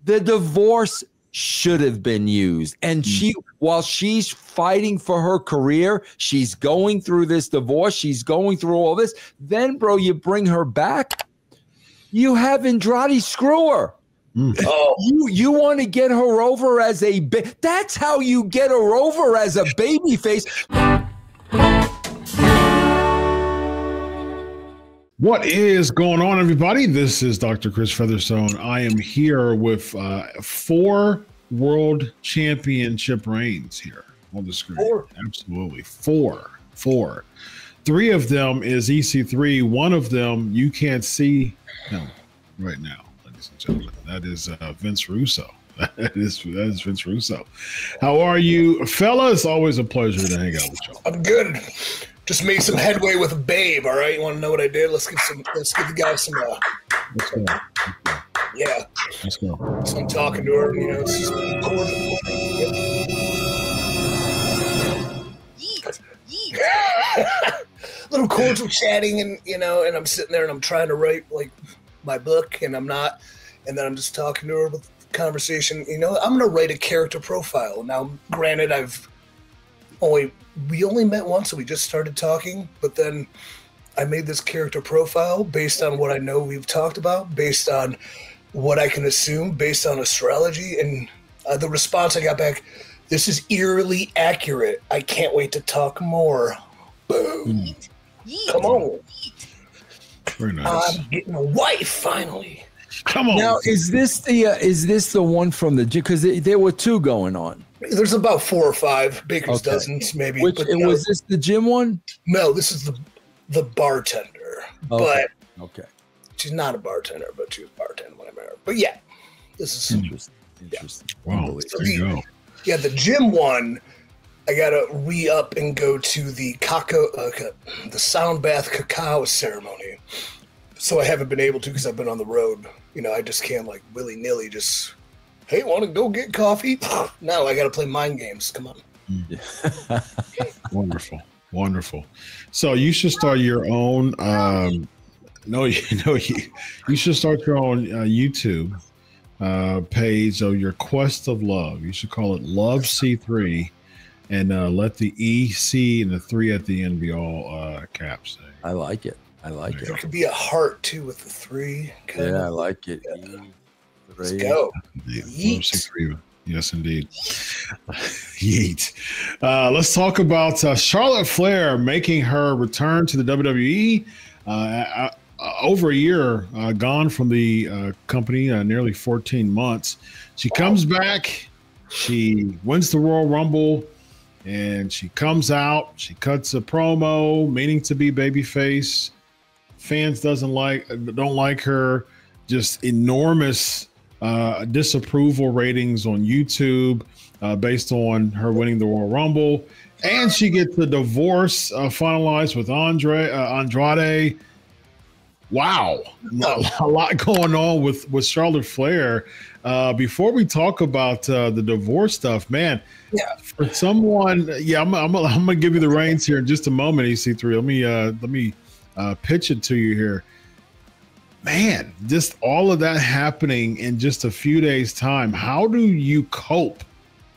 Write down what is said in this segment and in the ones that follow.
The divorce should have been used. And while she's fighting for her career, she's going through this divorce, she's going through all this. Then, bro, you bring her back, you have Andrade screw her. Oh, you want to get her over as that's how you get her over as a babyface. What is going on, everybody? This is Dr. Chris Featherstone. I am here with 4 world championship reigns here on the screen. 4. Absolutely. 4. 3 of them is EC3. One of them you can't see him right now, ladies and gentlemen. That is Vince Russo. That is Vince Russo. How are you, fellas? Always a pleasure to hang out with y'all. I'm good. Just made some headway with a babe. All right, you want to know what I did? Let's give the guy some. Let's go. Yeah. Let's go. So I'm talking to her. You know, it's just little cordial chatting, and and I'm sitting there and I'm trying to write like my book, and I'm not, and then I'm just talking to her with conversation. I'm gonna write a character profile. Now, granted, we only met once, so we just started talking, but then I made this character profile based on what I know we've talked about, based on what I can assume, based on astrology, and the response I got back, this is eerily accurate. I can't wait to talk more. Boom. Come on. Very nice. I'm getting a wife, finally. Come on. Now, is this the one from the gym? Because there were 2 going on. There's about 4 or 5 baker's dozens, maybe. Was this the gym one? No, this is the bartender. Okay. But she's not a bartender, but she was bartending when I met her. But yeah, this is interesting. Wow, there you go. Yeah, the gym one, I gotta re-up and go to the sound bath cacao ceremony. So I haven't been able to because I've been on the road. I just can't like willy-nilly just, hey, want to go get coffee? No, I got to play mind games. Come on. Wonderful. So you should start your own. You should start your own YouTube page of your quest of love. You should call it Love C3, and let the EC and the 3 at the end be all caps. I like it. There could be a heart too with the 3. I like it. Yeah. Let's go. Yeet. Yes, indeed. Yeet. Let's talk about Charlotte Flair making her return to the WWE. Over a year gone from the company, nearly 14 months. She comes back. She wins the Royal Rumble, and she comes out. She cuts a promo, meaning to be babyface. Fans don't like her. Just enormous disapproval ratings on YouTube based on her winning the Royal Rumble, and she gets the divorce finalized with Andrade. Wow, a lot going on with Charlotte Flair. Before we talk about the divorce stuff, man, for someone, I'm gonna give you the reins here in just a moment, EC3. Let me pitch it to you here. Man, just all of that happening in just a few days' time. How do you cope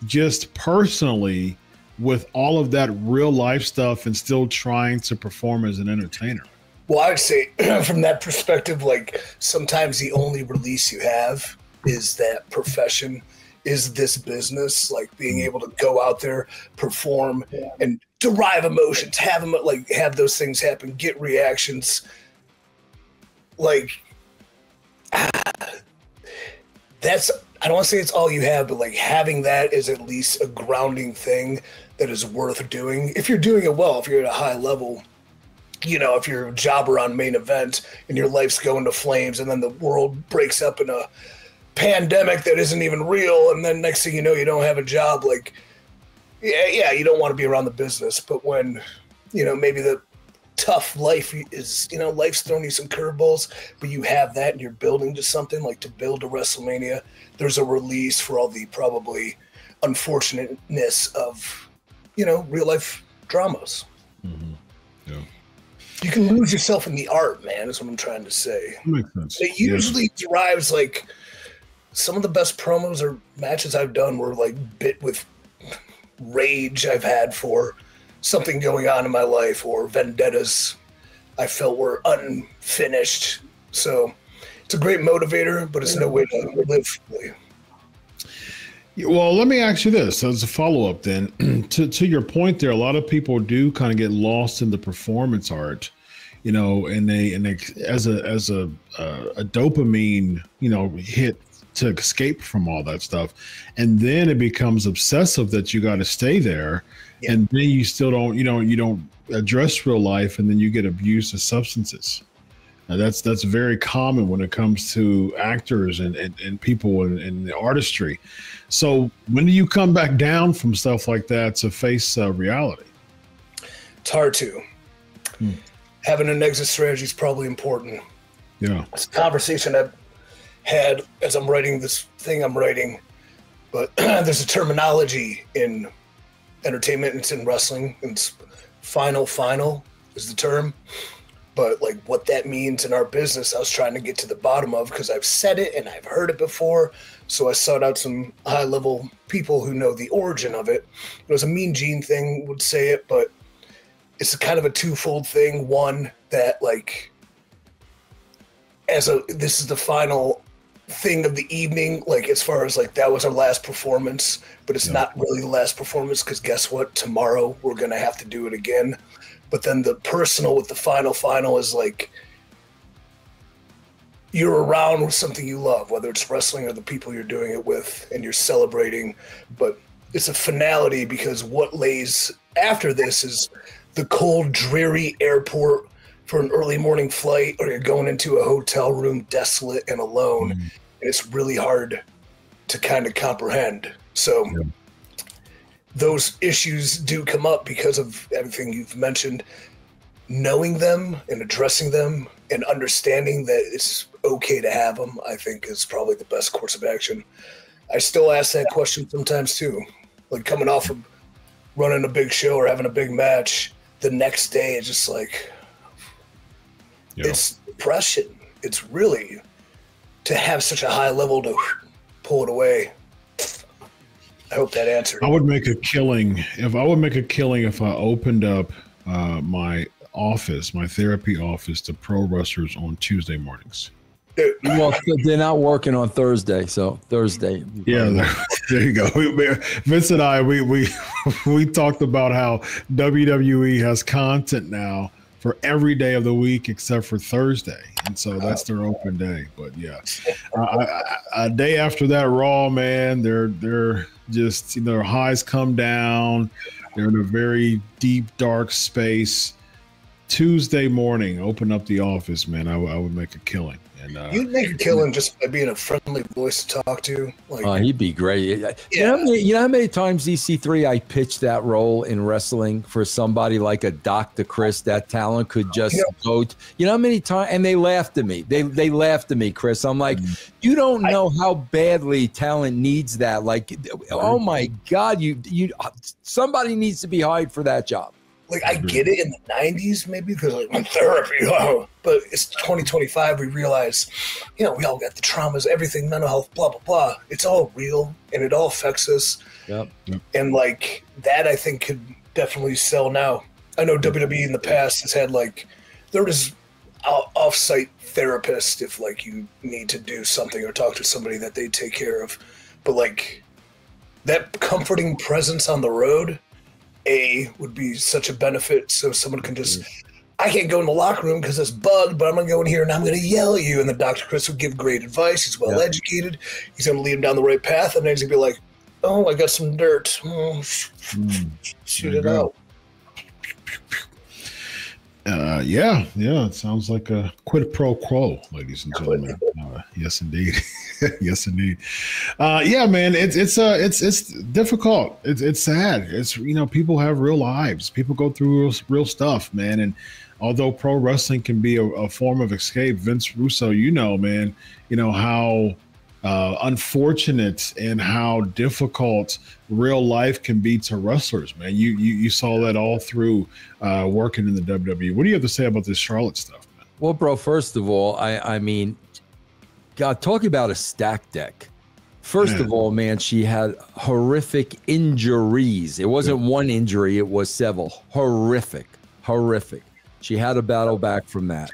just personally with all of that real life stuff and still trying to perform as an entertainer? Well, I would say from that perspective, like sometimes the only release you have is that profession, is this business, like being able to go out there, perform, and derive emotions, have those things happen, get reactions. Like, that's, I don't want to say it's all you have, but like having that is at least a grounding thing that is worth doing. If you're doing it well, if you're at a high level, if you're a jobber on Main Event and your life's going to flames and then the world breaks up in a pandemic that isn't even real, and then next thing you know, you don't have a job, like, yeah, you don't want to be around the business. But when, maybe the tough life is, life's throwing you some curveballs, but you have that and you're building to something, like to build a WrestleMania, there's a release for all the probably unfortunateness of, real life dramas. Mm-hmm. Yeah. You can lose yourself in the art, man, is what I'm trying to say. That makes sense. It usually derives like some of the best promos or matches I've done were like bit with rage I've had for something going on in my life, or vendettas I felt were unfinished. So it's a great motivator, but it's no way to live fully. Well, let me ask you this as a follow-up then. to your point there, a lot of people do kind of get lost in the performance art, you know, and they as a dopamine, you know, hit to escape from all that stuff. And then it becomes obsessive that you got to stay there. Yeah. And then you still don't, you don't address real life, and then you get abused of substances. Now that's very common when it comes to actors and people in the artistry. So when do you come back down from stuff like that to face reality? It's hard to. Having an exit strategy is probably important. Yeah. It's a conversation I've had as I'm writing this thing I'm writing, but there's a terminology in entertainment, and it's in wrestling, and it's final is the term. But like what that means in our business, I was trying to get to the bottom of, because I've said it and I've heard it before. So I sought out some high level people who know the origin of it. It was a Mean Gene thing would say it, but it's a kind of a twofold thing. One, that like, this is the final thing of the evening, like as far as like that was our last performance, but it's not really the last performance, because guess what? Tomorrow we're going to have to do it again. But then the personal with the final is like, you're around with something you love, whether it's wrestling or the people you're doing it with, and you're celebrating. But it's a finality, because what lays after this is the cold, dreary airport for an early morning flight, or you're going into a hotel room desolate and alone. And it's really hard to kind of comprehend. So those issues do come up because of everything you've mentioned. Knowing them and addressing them and understanding that it's okay to have them, I think, is probably the best course of action. I still ask that question sometimes too. Like coming off of running a big show or having a big match, the next day it's just like, it's depression. It's really, to have such a high level to pull it away. I hope that answered. I would make a killing if I opened up my office, my therapy office, to pro wrestlers on Tuesday mornings. Well, they're not working on Thursday, so Thursday. Yeah, there you go. Vince and I, we talked about how WWE has content now for every day of the week except for Thursday, and so that's their open day. But yeah, a day after that Raw, man, they're just, their highs come down. They're in a very deep, dark space. Tuesday morning, open up the office, man. I would make a killing. And you'd make a killing just by being a friendly voice to talk to. Like, he'd be great. You know how many times EC3 I pitched that role in wrestling for somebody like a Dr. Chris? That talent could just go. You know how many times? And they laughed at me. They laughed at me, Chris. I'm like, you don't know how badly talent needs that. Like, oh my God, you somebody needs to be hired for that job. Like, I get it in the 90s, maybe, because like therapy, but it's 2025. We realize, we all got the traumas, everything, mental health, blah, blah, blah. It's all real, and it all affects us. Yep. And like that, I think, could definitely sell now. I know WWE in the past has had there is off-site therapists if like you need to do something or talk to somebody that they take care of. But like that comforting presence on the road, would be such a benefit, so someone can just, I can't go in the locker room because it's bugged, but I'm going to go in here and I'm going to yell at you. And then Dr. Chris would give great advice. He's well educated. He's going to lead him down the right path. And then he's going to be like, oh, I got some dirt. Shoot it out. It sounds like a quid pro quo, ladies and gentlemen. Yes, indeed. Yes, indeed. Man, it's difficult. It's sad. It's, people have real lives. People go through real stuff, man. And although pro wrestling can be a form of escape, Vince Russo, man, how unfortunate and how difficult real life can be to wrestlers, man. You saw that all through working in the WWE. What do you have to say about this Charlotte stuff, man? Well, bro, first of all, I mean, God, talking about a stack deck. First of all, man, she had horrific injuries. It wasn't one injury, it was several. Horrific. She had to battle back from that.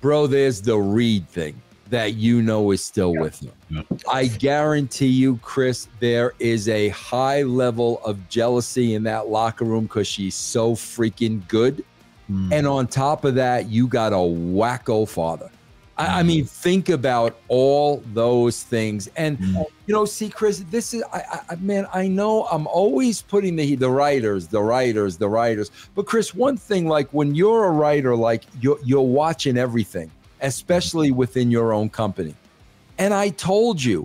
Bro, there's the Reed thing that is still with her. I guarantee you, Chris, there is a high level of jealousy in that locker room because she's so freaking good. And on top of that, you got a wacko father. I mean, think about all those things. And, see, Chris, this is, man, I know I'm always putting the writers. But, Chris, one thing, like when you're a writer, like you're watching everything, especially within your own company. And I told you,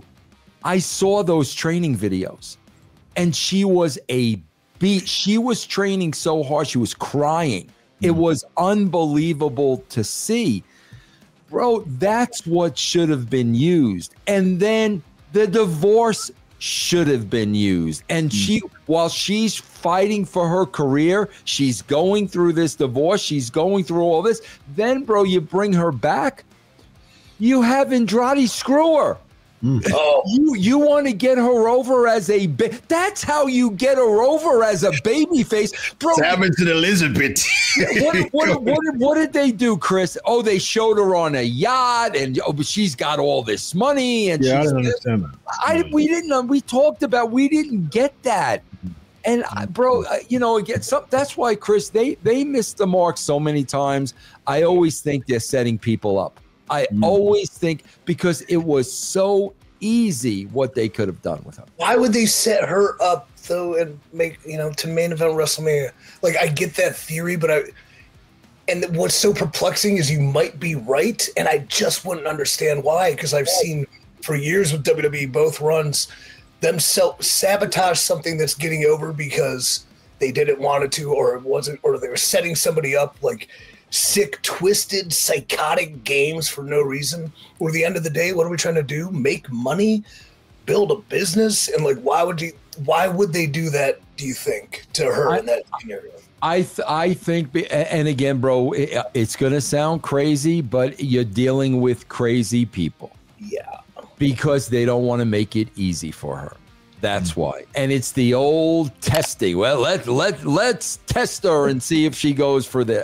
I saw those training videos and she was a beast. She was training so hard. She was crying. It was unbelievable to see. Bro, that's what should have been used. And then the divorce should have been used. And while she's fighting for her career, she's going through this divorce, she's going through all this. Then, bro, you bring her back, you have Andrade screw her. You want to get her over as that's how you get her over as a babyface, bro. It's happened to Elizabeth. What did they do, Chris? Oh, they showed her on a yacht, and but she's got all this money, and I didn't understand that. We didn't get that. And bro, again, that's why, Chris, they missed the mark so many times. I always think they're setting people up. I always think because it was so easy what they could have done with her. Why would they set her up though and make to main event WrestleMania? Like, I get that theory, but what's so perplexing is you might be right, and I just wouldn't understand why, because I've seen for years with WWE both runs them sabotage something that's getting over because they didn't want it to, or it wasn't, or they were setting somebody up like sick, twisted, psychotic games for no reason. Or at the end of the day, what are we trying to do? Make money, build a business, and like, why would they do that? Do you think to her in that scenario? I think, and again, bro, it's gonna sound crazy, but you're dealing with crazy people. Yeah, because they don't want to make it easy for her. That's why. And it's the old testing. Well, let's test her and see if she goes for the.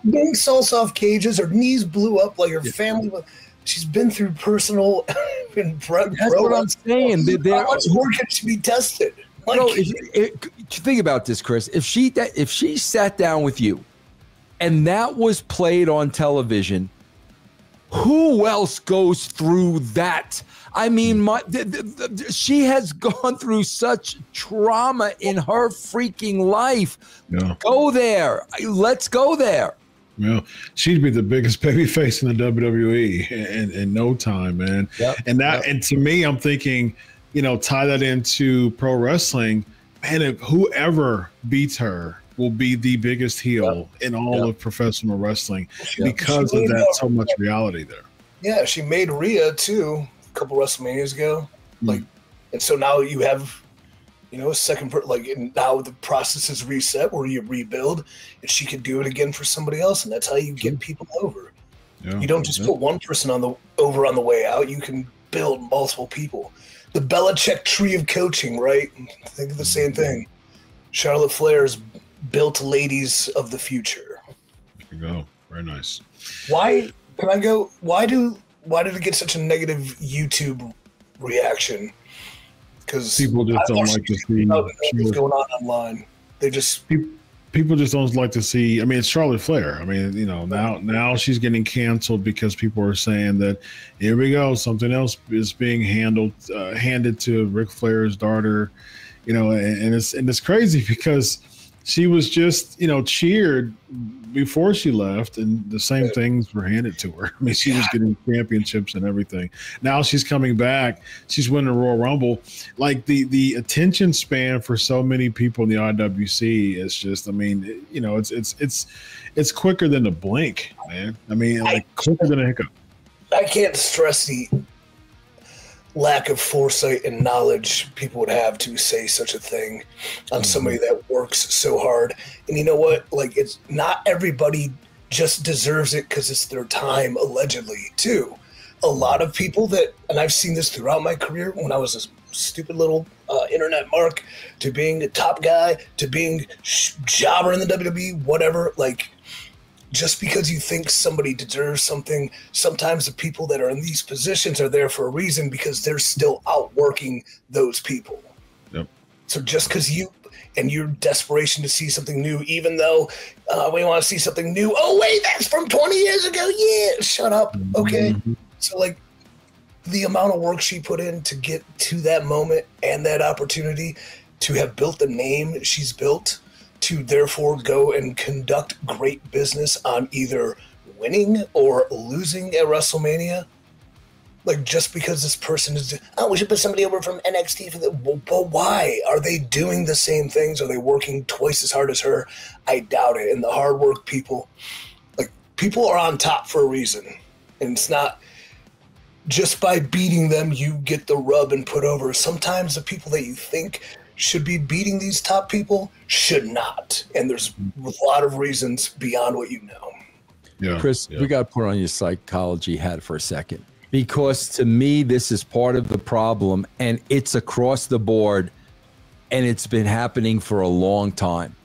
Getting salsa off cages, her knees blew up, like her family. She's been through personal. That's what I'm saying. How much more can she be tested? Like, think about this, Chris. If she sat down with you, and that was played on television, who else goes through that? I mean, she has gone through such trauma in her freaking life. Yeah. Go there. Let's go there. Yeah, she'd be the biggest babyface in the WWE in no time, man. Yep. And to me, I'm thinking, tie that into pro wrestling, man. If whoever beats her will be the biggest heel in all of professional wrestling because of that so much reality there. Yeah, she made Rhea too a couple WrestleManias ago. And so now you have, a second, and now the process is reset where you rebuild, and she could do it again for somebody else, and that's how you get people over. Yeah, you don't just put one person on the way out. You can build multiple people. The Belichick tree of coaching, right? Think of the same thing. Charlotte Flair's built ladies of the future. There you go. Very nice. Why did it get such a negative YouTube reaction? Because people just don't like to see what's going on online. They just people just don't like to see. I mean, it's Charlotte Flair. I mean, now she's getting canceled because people are saying that here we go, something else is being handed to Ric Flair's daughter. And it's crazy because she was just cheered before she left, and the same things were handed to her. I mean, she was getting championships and everything. Now she's coming back. She's winning the Royal Rumble. Like the attention span for so many people in the IWC is just. I mean, it's quicker than a blink, man. I mean, quicker than a hiccup. I can't stress the lack of foresight and knowledge people would have to say such a thing on somebody that works so hard. And you know what? Like, it's not everybody just deserves it because it's their time, allegedly, too. a lot of people that, and I've seen this throughout my career, when I was a stupid little internet mark, to being a top guy, to being jobber in the WWE, whatever, like, just because you think somebody deserves something, sometimes the people that are in these positions are there for a reason, because they're still outworking those people. Yep. So just because and your desperation to see something new, even though we want to see something new. Oh, wait, that's from 20 years ago. Yeah, shut up. Okay. Mm-hmm. So, like, the amount of work she put in to get to that moment and that opportunity to have built the name she's built, to therefore go and conduct great business on either winning or losing at WrestleMania. Like, just because this person is, oh, we should put somebody over from NXT for that. But why? Are they doing the same things? Are they working twice as hard as her? I doubt it. And the hard work people, like, people are on top for a reason. And it's not just by beating them, you get the rub and put over. Sometimes the people that you think should be beating these top people should not. And there's a lot of reasons beyond what you know. Yeah, Chris, we got to put on your psychology hat for a second. Because to me, this is part of the problem, and it's across the board, and it's been happening for a long time.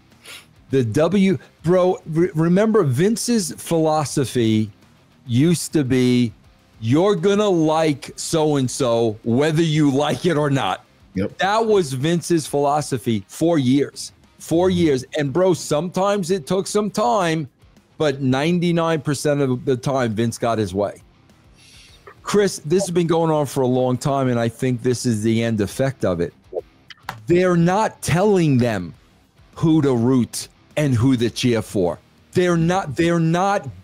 Remember Vince's philosophy used to be, you're going to like so-and-so whether you like it or not. Yep. That was Vince's philosophy for years. 4 years. And, bro, sometimes it took some time, but 99% of the time, Vince got his way. Chris, this has been going on for a long time, and I think this is the end effect of it. They're not telling them who to root and who to cheer for. They're not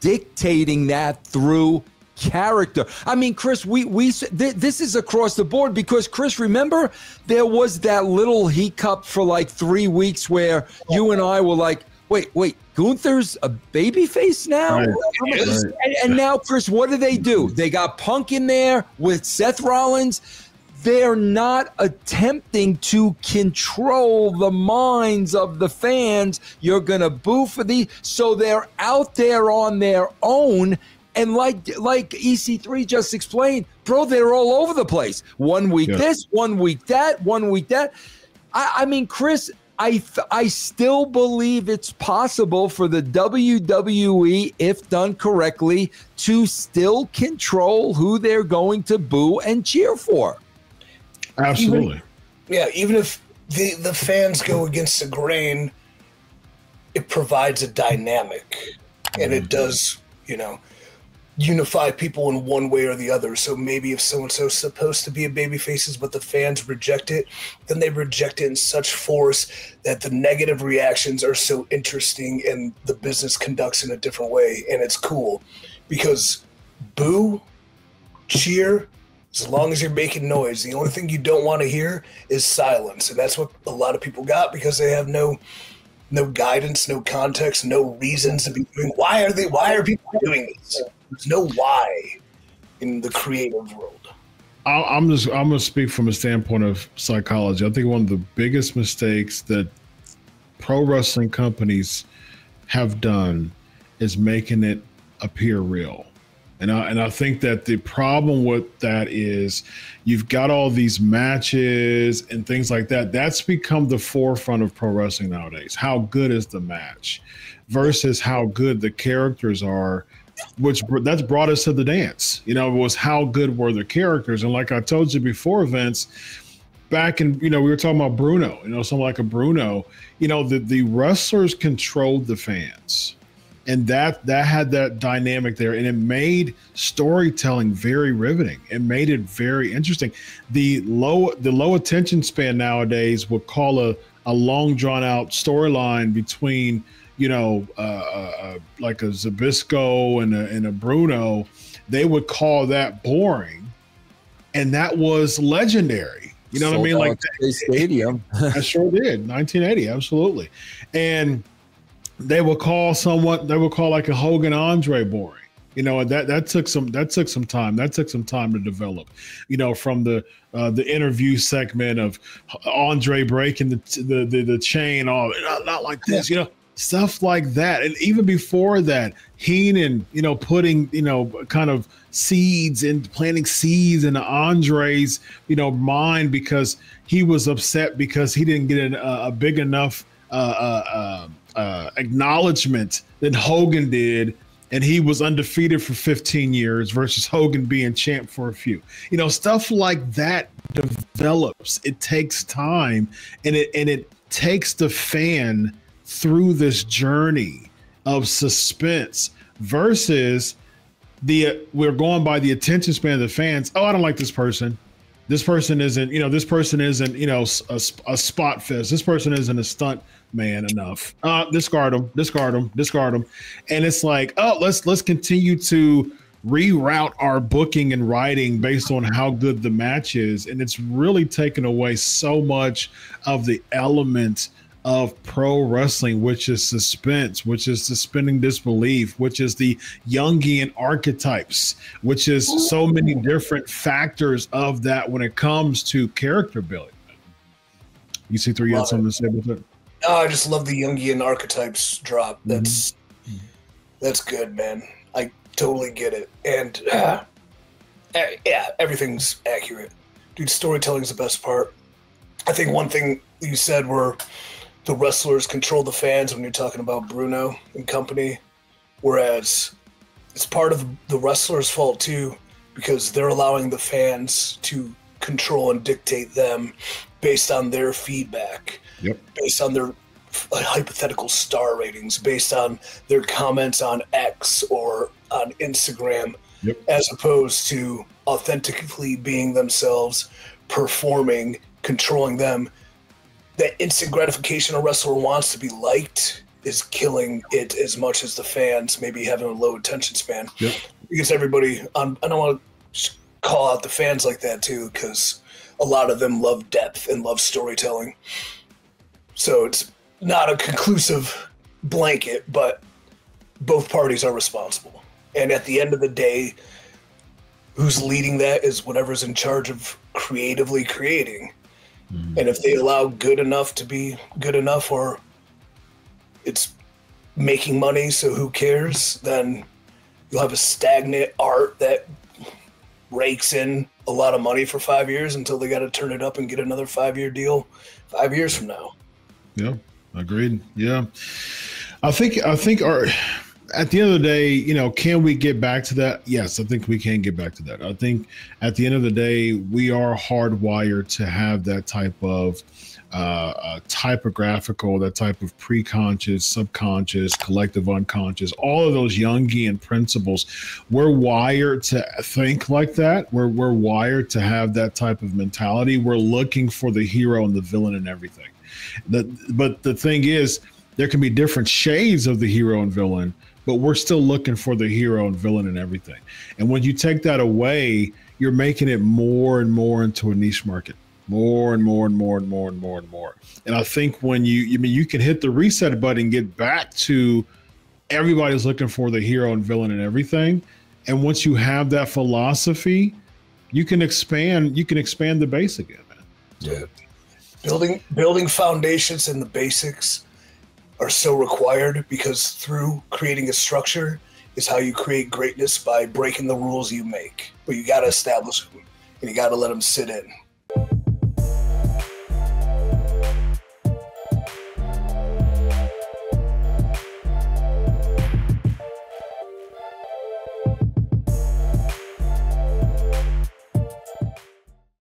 dictating that through character. I mean, Chris, this is across the board, because, Chris, remember there was that little hiccup for like 3 weeks where you and I were like, wait, Gunther's a babyface now? Right. And now, Chris, what do? They got Punk in there with Seth Rollins. They're not attempting to control the minds of the fans. You're going to boo for these. So they're out there on their own. And like EC3 just explained, bro, they're all over the place. 1 week this, 1 week that, 1 week that. I mean, Chris, I still believe it's possible for the WWE, if done correctly, to still control who they're going to boo and cheer for. Absolutely. Even if the fans go against the grain, it provides a dynamic, and it does, unify people in one way or the other. So maybe if so-and-so is supposed to be a babyfaces, but the fans reject it, then they reject it in such force that the negative reactions are so interesting, and the business conducts in a different way. And it's cool because boo, cheer, as long as you're making noise, the only thing you don't want to hear is silence. And that's what a lot of people got, because they have no guidance, no context, no reasons to be doing. Why are people doing this? There's no why in the creative world. I'm going to speak from a standpoint of psychology. I think one of the biggest mistakes that pro wrestling companies have done is making it appear real. And I think that the problem with that is you've got all these matches and things like that. That's become the forefront of pro wrestling nowadays. How good is the match versus how good the characters are, that's brought us to the dance. It was how good were the characters. And like I told you before, Vince, back in, we were talking about Bruno, someone like a Bruno, the wrestlers controlled the fans. And that had that dynamic there, and it made storytelling very riveting. It made it very interesting. The low attention span nowadays would call a long drawn out storyline between like a Zbyszko and a Bruno. They would call that boring, and that was legendary. You know what I mean? Like Stadium. I sure did. 1980, absolutely. And they will call like a Hogan Andre boring. That took some time. That took some time to develop. From the interview segment of Andre breaking the chain, not like this. stuff like that. And even before that, Heenan, putting, kind of seeds and planting seeds into Andre's, mind, because he was upset because he didn't get a big enough acknowledgement than Hogan did. And he was undefeated for 15 years versus Hogan being champ for a few. Stuff like that develops. It takes time, and it takes the fan through this journey of suspense versus we're going by the attention span of the fans. Oh, I don't like this person. This person isn't, a spot fest. This person isn't a stunt man enough. Discard him. And it's like, oh, let's continue to reroute our booking and writing based on how good the match is. And it's really taken away so much of the element of pro wrestling, which is suspense, which is suspending disbelief, which is the Jungian archetypes, which is so many different factors of that when it comes to character building. EC3, you had something to say about that? No, I just love the Jungian archetypes drop. That's good, man. I totally get it. And yeah, everything's accurate. Dude, storytelling's the best part. I think one thing you said were the wrestlers control the fans when you're talking about Bruno and company, whereas it's part of the wrestlers' fault too, because they're allowing the fans to control and dictate them based on their feedback, based on their hypothetical star ratings, based on their comments on X or on Instagram, as opposed to authentically being themselves, performing, controlling them. That instant gratification a wrestler wants to be liked is killing it as much as the fans maybe having a low attention span. Because everybody, I don't want to call out the fans like that too, because a lot of them love depth and love storytelling. So it's not a conclusive blanket, but both parties are responsible. And at the end of the day, who's leading that is whatever's in charge of creatively creating. And if they allow good enough to be good enough, or it's making money, so who cares, then you'll have a stagnant art that rakes in a lot of money for 5 years until they got to turn it up and get another 5-year deal 5 years from now. Yeah, agreed. Yeah. I think at the end of the day, can we get back to that? Yes, I think we can get back to that. I think at the end of the day, we are hardwired to have that type of typographical, that type of pre-conscious, subconscious, collective unconscious, all of those Jungian principles. We're wired to think like that. We're wired to have that type of mentality. We're looking for the hero and the villain and everything. But the thing is, there can be different shades of the hero and villain, but we're still looking for the hero and villain and everything. And when you take that away, you're making it more and more into a niche market, more and more and more and more and more and more. And I think when you can hit the reset button and get back to everybody's looking for the hero and villain and everything. And once you have that philosophy, you can expand the base again, man. Yeah. Building foundations and the basics are so required, because through creating a structure is how you create greatness, by breaking the rules you make. But you got to establish them and you got to let them sit in.